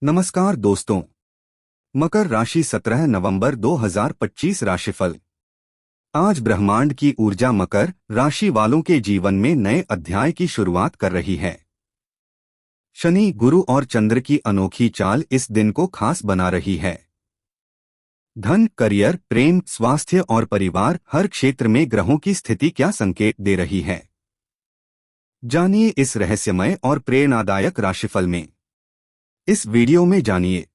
नमस्कार दोस्तों। मकर राशि 17 नवंबर 2025 राशिफल। आज ब्रह्मांड की ऊर्जा मकर राशि वालों के जीवन में नए अध्याय की शुरुआत कर रही है। शनि, गुरु और चंद्र की अनोखी चाल इस दिन को खास बना रही है। धन, करियर, प्रेम, स्वास्थ्य और परिवार हर क्षेत्र में ग्रहों की स्थिति क्या संकेत दे रही है, जानिए इस रहस्यमय और प्रेरणादायक राशिफल में। इस वीडियो में जानिए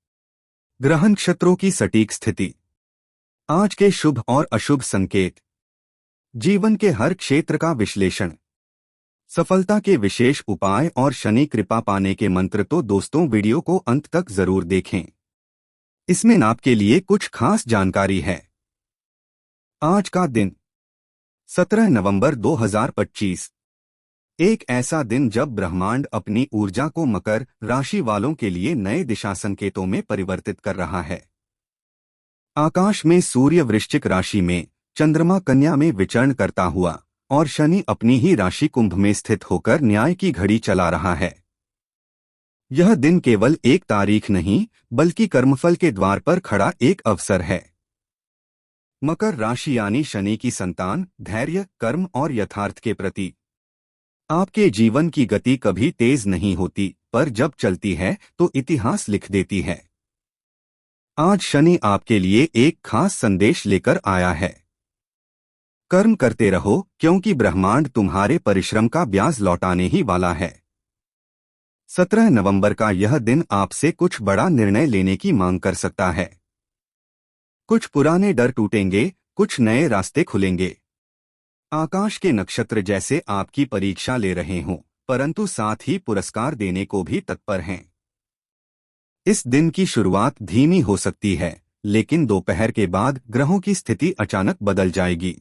ग्रह नक्षत्रों की सटीक स्थिति, आज के शुभ और अशुभ संकेत, जीवन के हर क्षेत्र का विश्लेषण, सफलता के विशेष उपाय और शनि कृपा पाने के मंत्र। तो दोस्तों, वीडियो को अंत तक जरूर देखें, इसमें आपके लिए कुछ खास जानकारी है। आज का दिन 17 नवंबर 2025, एक ऐसा दिन जब ब्रह्मांड अपनी ऊर्जा को मकर राशि वालों के लिए नए दिशा संकेतों में परिवर्तित कर रहा है। आकाश में सूर्य वृश्चिक राशि में, चंद्रमा कन्या में विचरण करता हुआ और शनि अपनी ही राशि कुंभ में स्थित होकर न्याय की घड़ी चला रहा है। यह दिन केवल एक तारीख नहीं, बल्कि कर्मफल के द्वार पर खड़ा एक अवसर है। मकर राशि यानी शनि की संतान, धैर्य, कर्म और यथार्थ के प्रति। आपके जीवन की गति कभी तेज नहीं होती, पर जब चलती है तो इतिहास लिख देती है। आज शनि आपके लिए एक खास संदेश लेकर आया है। कर्म करते रहो, क्योंकि ब्रह्मांड तुम्हारे परिश्रम का ब्याज लौटाने ही वाला है। 17 नवंबर का यह दिन आपसे कुछ बड़ा निर्णय लेने की मांग कर सकता है। कुछ पुराने डर टूटेंगे, कुछ नए रास्ते खुलेंगे। आकाश के नक्षत्र जैसे आपकी परीक्षा ले रहे हों, परंतु साथ ही पुरस्कार देने को भी तत्पर हैं। इस दिन की शुरुआत धीमी हो सकती है, लेकिन दोपहर के बाद ग्रहों की स्थिति अचानक बदल जाएगी।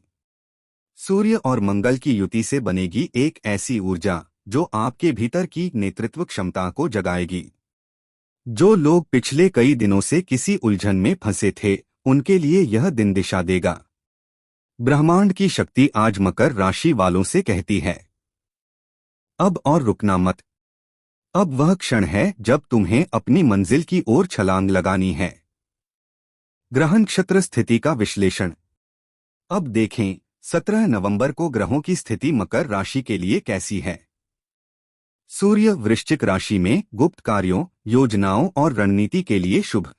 सूर्य और मंगल की युति से बनेगी एक ऐसी ऊर्जा जो आपके भीतर की नेतृत्व क्षमता को जगाएगी। जो लोग पिछले कई दिनों से किसी उलझन में फंसे थे, उनके लिए यह दिन दिशा देगा। ब्रह्मांड की शक्ति आज मकर राशि वालों से कहती है, अब और रुकना मत। अब वह क्षण है जब तुम्हें अपनी मंजिल की ओर छलांग लगानी है। ग्रह नक्षत्र स्थिति का विश्लेषण। अब देखें 17 नवंबर को ग्रहों की स्थिति मकर राशि के लिए कैसी है। सूर्य वृश्चिक राशि में, गुप्त कार्यों, योजनाओं और रणनीति के लिए शुभ।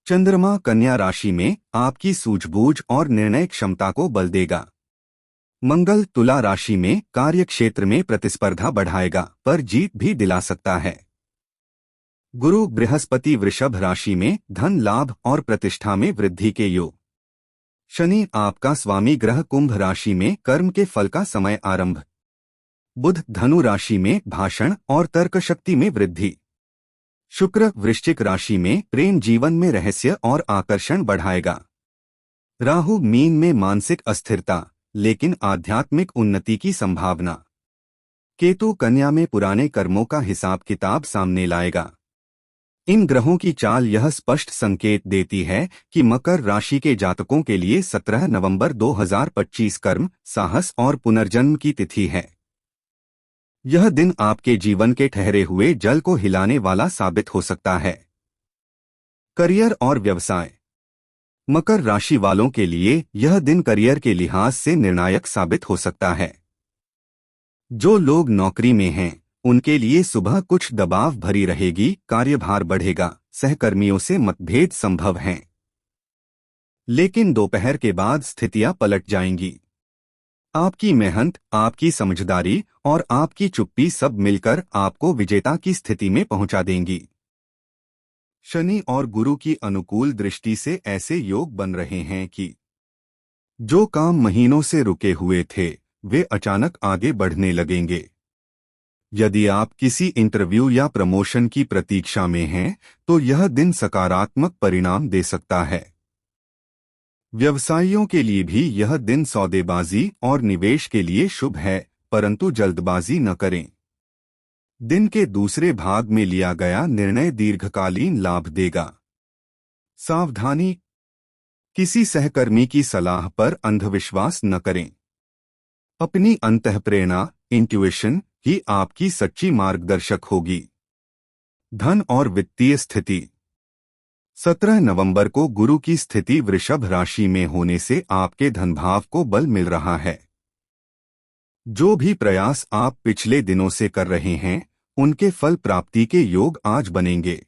चंद्रमा कन्या राशि में, आपकी सूझबूझ और निर्णय क्षमता को बल देगा। मंगल तुला राशि में, कार्य क्षेत्र में प्रतिस्पर्धा बढ़ाएगा, पर जीत भी दिला सकता है। गुरु बृहस्पति वृषभ राशि में, धन लाभ और प्रतिष्ठा में वृद्धि के योग। शनि आपका स्वामी ग्रह कुंभ राशि में, कर्म के फल का समय आरंभ। बुध धनु राशि में, भाषण और तर्क शक्ति में वृद्धि। शुक्र वृश्चिक राशि में, प्रेम जीवन में रहस्य और आकर्षण बढ़ाएगा। राहु मीन में, मानसिक अस्थिरता लेकिन आध्यात्मिक उन्नति की संभावना। केतु कन्या में, पुराने कर्मों का हिसाब किताब सामने लाएगा। इन ग्रहों की चाल यह स्पष्ट संकेत देती है कि मकर राशि के जातकों के लिए 17 नवंबर 2025 कर्म, साहस और पुनर्जन्म की तिथि है। यह दिन आपके जीवन के ठहरे हुए जल को हिलाने वाला साबित हो सकता है। करियर और व्यवसाय। मकर राशि वालों के लिए यह दिन करियर के लिहाज से निर्णायक साबित हो सकता है। जो लोग नौकरी में हैं, उनके लिए सुबह कुछ दबाव भरी रहेगी, कार्यभार बढ़ेगा, सहकर्मियों से मतभेद संभव हैं। लेकिन दोपहर के बाद स्थितियां पलट जाएंगी। आपकी मेहनत, आपकी समझदारी और आपकी चुप्पी सब मिलकर आपको विजेता की स्थिति में पहुंचा देंगी। शनि और गुरु की अनुकूल दृष्टि से ऐसे योग बन रहे हैं कि जो काम महीनों से रुके हुए थे, वे अचानक आगे बढ़ने लगेंगे। यदि आप किसी इंटरव्यू या प्रमोशन की प्रतीक्षा में हैं, तो यह दिन सकारात्मक परिणाम दे सकता है। व्यवसायियों के लिए भी यह दिन सौदेबाजी और निवेश के लिए शुभ है, परंतु जल्दबाजी न करें। दिन के दूसरे भाग में लिया गया निर्णय दीर्घकालीन लाभ देगा। सावधानी, किसी सहकर्मी की सलाह पर अंधविश्वास न करें। अपनी अंतःप्रेरणा, इंट्यूइशन ही आपकी सच्ची मार्गदर्शक होगी। धन और वित्तीय स्थिति। 17 नवंबर को गुरु की स्थिति वृषभ राशि में होने से आपके धनभाव को बल मिल रहा है। जो भी प्रयास आप पिछले दिनों से कर रहे हैं, उनके फल प्राप्ति के योग आज बनेंगे।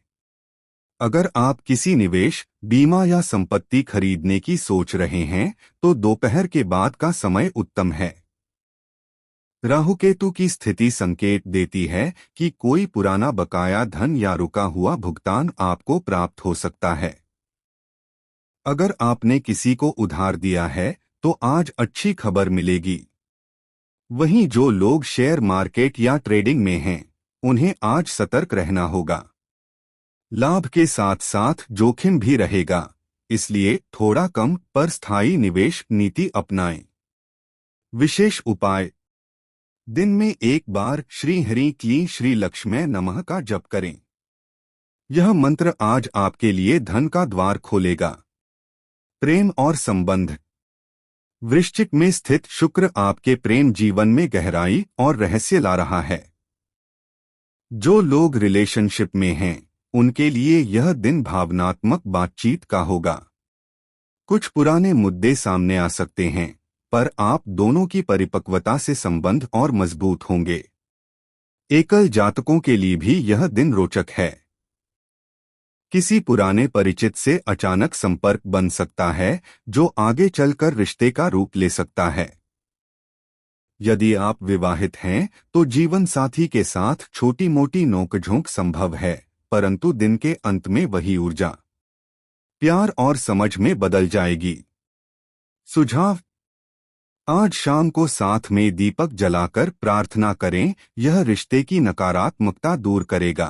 अगर आप किसी निवेश, बीमा या संपत्ति खरीदने की सोच रहे हैं, तो दोपहर के बाद का समय उत्तम है। राहु केतु की स्थिति संकेत देती है कि कोई पुराना बकाया धन या रुका हुआ भुगतान आपको प्राप्त हो सकता है। अगर आपने किसी को उधार दिया है, तो आज अच्छी खबर मिलेगी। वहीं जो लोग शेयर मार्केट या ट्रेडिंग में हैं, उन्हें आज सतर्क रहना होगा। लाभ के साथ साथ जोखिम भी रहेगा, इसलिए थोड़ा कम पर स्थायी निवेश नीति अपनाएं। विशेष उपाय: दिन में एक बार श्री हरि क्लीं श्री लक्ष्मै नमः का जप करें। यह मंत्र आज आपके लिए धन का द्वार खोलेगा। प्रेम और संबंध। वृश्चिक में स्थित शुक्र आपके प्रेम जीवन में गहराई और रहस्य ला रहा है। जो लोग रिलेशनशिप में हैं, उनके लिए यह दिन भावनात्मक बातचीत का होगा। कुछ पुराने मुद्दे सामने आ सकते हैं, पर आप दोनों की परिपक्वता से संबंध और मजबूत होंगे। एकल जातकों के लिए भी यह दिन रोचक है। किसी पुराने परिचित से अचानक संपर्क बन सकता है, जो आगे चलकर रिश्ते का रूप ले सकता है। यदि आप विवाहित हैं, तो जीवन साथी के साथ छोटी मोटी नोकझोंक संभव है, परंतु दिन के अंत में वही ऊर्जा प्यार और समझ में बदल जाएगी। सुझाव: आज शाम को साथ में दीपक जलाकर प्रार्थना करें, यह रिश्ते की नकारात्मकता दूर करेगा।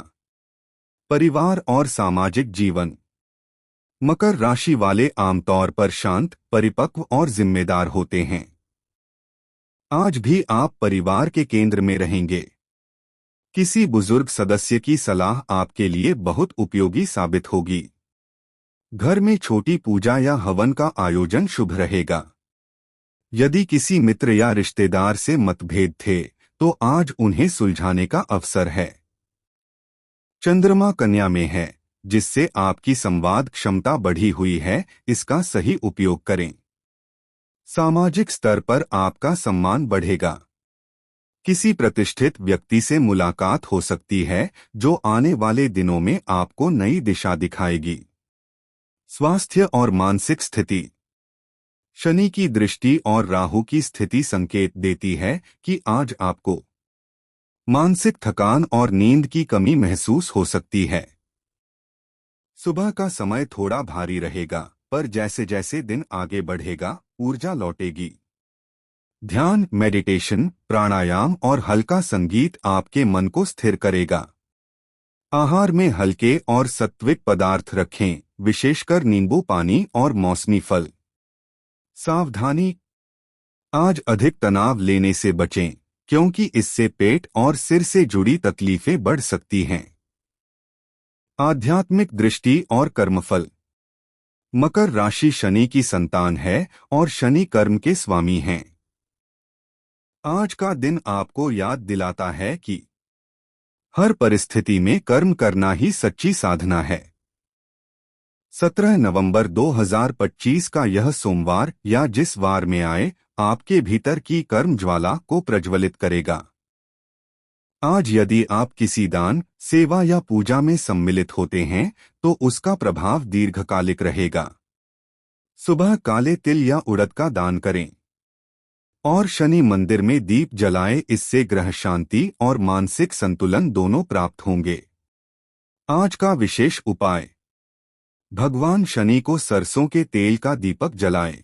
परिवार और सामाजिक जीवन। मकर राशि वाले आमतौर पर शांत, परिपक्व और जिम्मेदार होते हैं। आज भी आप परिवार के केंद्र में रहेंगे। किसी बुजुर्ग सदस्य की सलाह आपके लिए बहुत उपयोगी साबित होगी। घर में छोटी पूजा या हवन का आयोजन शुभ रहेगा। यदि किसी मित्र या रिश्तेदार से मतभेद थे, तो आज उन्हें सुलझाने का अवसर है। चंद्रमा कन्या में है, जिससे आपकी संवाद क्षमता बढ़ी हुई है, इसका सही उपयोग करें। सामाजिक स्तर पर आपका सम्मान बढ़ेगा। किसी प्रतिष्ठित व्यक्ति से मुलाकात हो सकती है, जो आने वाले दिनों में आपको नई दिशा दिखाएगी। स्वास्थ्य और मानसिक स्थिति। शनि की दृष्टि और राहु की स्थिति संकेत देती है कि आज आपको मानसिक थकान और नींद की कमी महसूस हो सकती है। सुबह का समय थोड़ा भारी रहेगा, पर जैसे जैसे दिन आगे बढ़ेगा, ऊर्जा लौटेगी। ध्यान, मेडिटेशन, प्राणायाम और हल्का संगीत आपके मन को स्थिर करेगा। आहार में हल्के और सात्विक पदार्थ रखें, विशेषकर नींबू पानी और मौसमी फल। सावधानी: आज अधिक तनाव लेने से बचें, क्योंकि इससे पेट और सिर से जुड़ी तकलीफें बढ़ सकती हैं। आध्यात्मिक दृष्टि और कर्मफल। मकर राशि शनि की संतान है और शनि कर्म के स्वामी हैं। आज का दिन आपको याद दिलाता है कि हर परिस्थिति में कर्म करना ही सच्ची साधना है। 17 नवंबर 2025 का यह सोमवार या जिस वार में आए, आपके भीतर की कर्म ज्वाला को प्रज्वलित करेगा। आज यदि आप किसी दान, सेवा या पूजा में सम्मिलित होते हैं, तो उसका प्रभाव दीर्घकालिक रहेगा। सुबह काले तिल या उड़द का दान करें और शनि मंदिर में दीप जलाएं, इससे ग्रह शांति और मानसिक संतुलन दोनों प्राप्त होंगे। आज का विशेष उपाय: भगवान शनि को सरसों के तेल का दीपक जलाएं।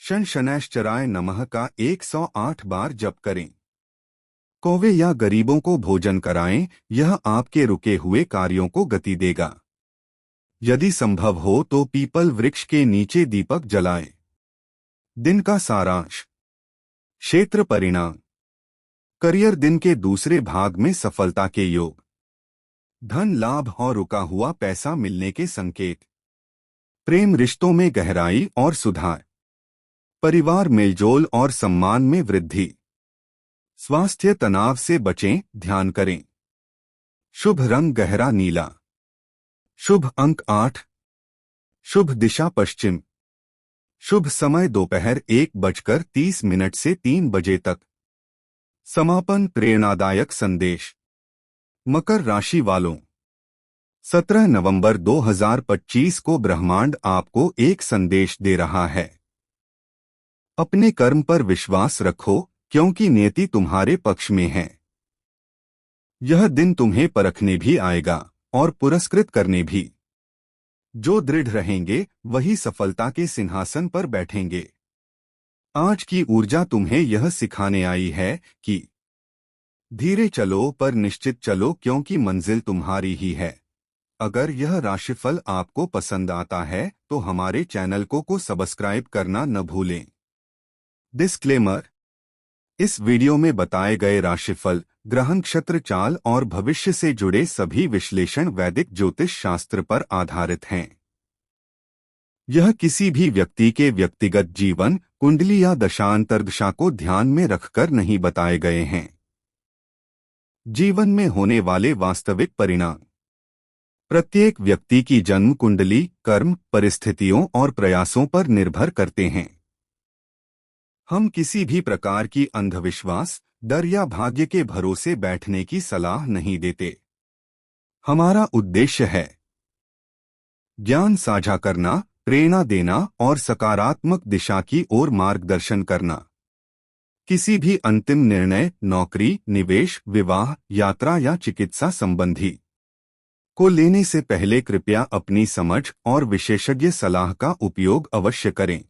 शन शनैश्चराय नमः का 108 बार जप करें। कौवे या गरीबों को भोजन कराएं, यह आपके रुके हुए कार्यों को गति देगा। यदि संभव हो तो पीपल वृक्ष के नीचे दीपक जलाएं। दिन का सारांश। क्षेत्र परिणाम। करियर दिन के दूसरे भाग में सफलता के योग। धन लाभ और रुका हुआ पैसा मिलने के संकेत। प्रेम रिश्तों में गहराई और सुधार। परिवार मेलजोल और सम्मान में वृद्धि। स्वास्थ्य तनाव से बचें, ध्यान करें। शुभ रंग गहरा नीला। शुभ अंक 8। शुभ दिशा पश्चिम। शुभ समय दोपहर 1:30 से 3 बजे तक। समापन प्रेरणादायक संदेश। मकर राशि वालों, 17 नवंबर 2025 को ब्रह्मांड आपको एक संदेश दे रहा है। अपने कर्म पर विश्वास रखो, क्योंकि नियति तुम्हारे पक्ष में है। यह दिन तुम्हें परखने भी आएगा और पुरस्कृत करने भी। जो दृढ़ रहेंगे वही सफलता के सिंहासन पर बैठेंगे। आज की ऊर्जा तुम्हें यह सिखाने आई है कि धीरे चलो पर निश्चित चलो, क्योंकि मंजिल तुम्हारी ही है। अगर यह राशिफल आपको पसंद आता है तो हमारे चैनल को सब्सक्राइब करना न भूलें। डिस्क्लेमर: इस वीडियो में बताए गए राशिफल, ग्रह नक्षत्र चाल और भविष्य से जुड़े सभी विश्लेषण वैदिक ज्योतिष शास्त्र पर आधारित हैं। यह किसी भी व्यक्ति के व्यक्तिगत जीवन, कुंडली या दशांतरदशा को ध्यान में रखकर नहीं बताए गए हैं। जीवन में होने वाले वास्तविक परिणाम प्रत्येक व्यक्ति की जन्म कुंडली, कर्म, परिस्थितियों और प्रयासों पर निर्भर करते हैं। हम किसी भी प्रकार की अंधविश्वास, डर या भाग्य के भरोसे बैठने की सलाह नहीं देते। हमारा उद्देश्य है ज्ञान साझा करना, प्रेरणा देना और सकारात्मक दिशा की ओर मार्गदर्शन करना। किसी भी अंतिम निर्णय, नौकरी, निवेश, विवाह, यात्रा या चिकित्सा संबंधी को लेने से पहले कृपया अपनी समझ और विशेषज्ञ सलाह का उपयोग अवश्य करें।